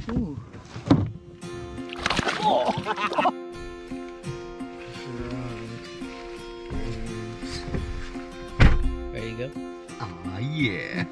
Ooh. Oh. There you go. Ah, yeah.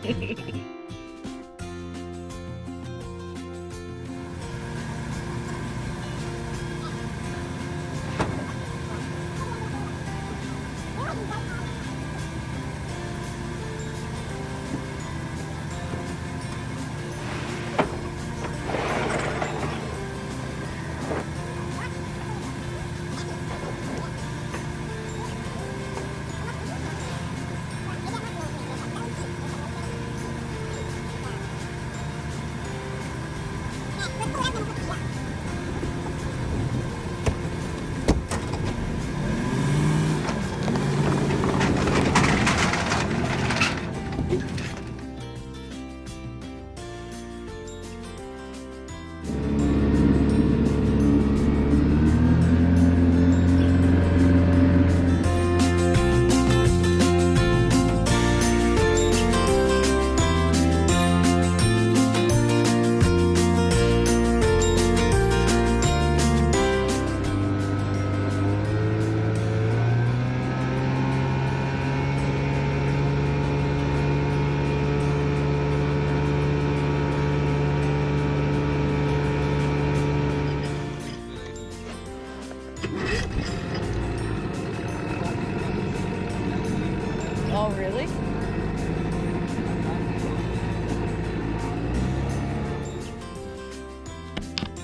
Oh, really?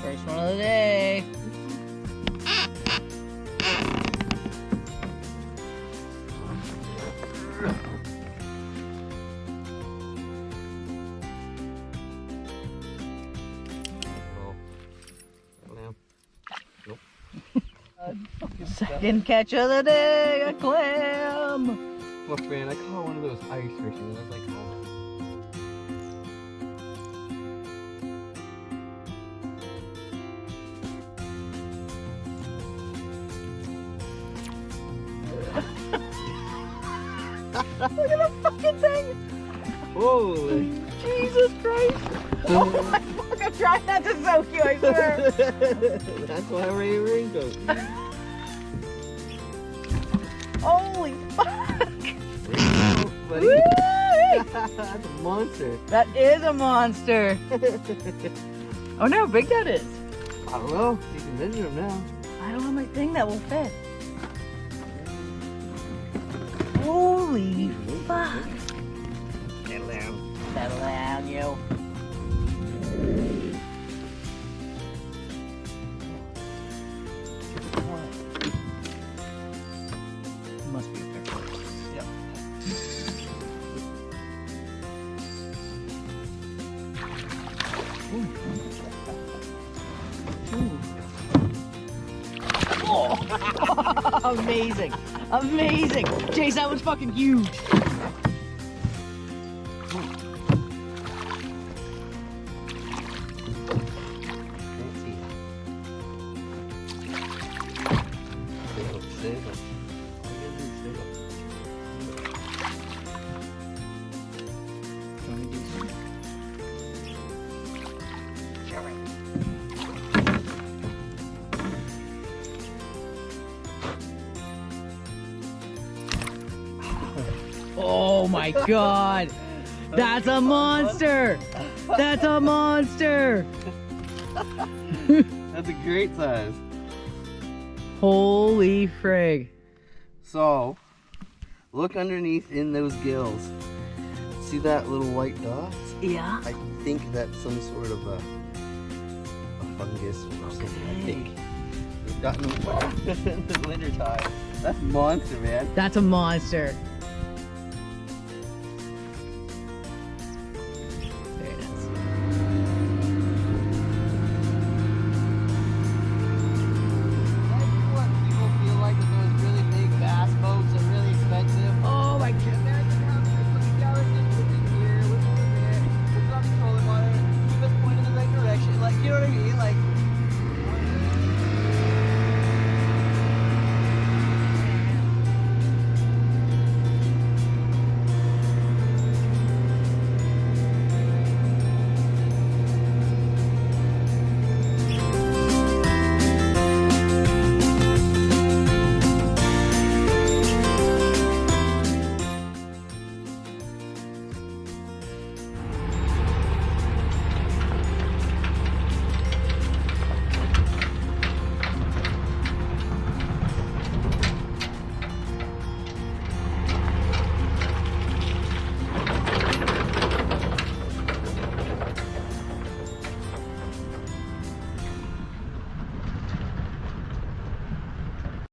First one of the day. Second catch of the day, a clam. Look, man, I caught one of those ice fishing. And I was like, oh. Look at the fucking thing. Holy. Jesus Christ. Oh my fuck, I'm trying not to soak you, I swear. That's why I'm wearing a raincoat. Holy fuck. Raincoat, buddy. Woo! That's a monster. That is a monster. Oh no, how big that is. I don't know. You can measure them now. I don't have my thing that will fit. Holy fuck. Settle down. Settle down, you. Must be a fair. Yep. Oh. Amazing. Amazing. Jace, that was fucking huge. Oh my god. That's a monster. That's a monster. That's a great size. Holy frig. So, look underneath in those gills. See that little white dot? Yeah. I think that's some sort of a fungus or something. I think we've gotten in the winter time. That's a monster, man. That's a monster.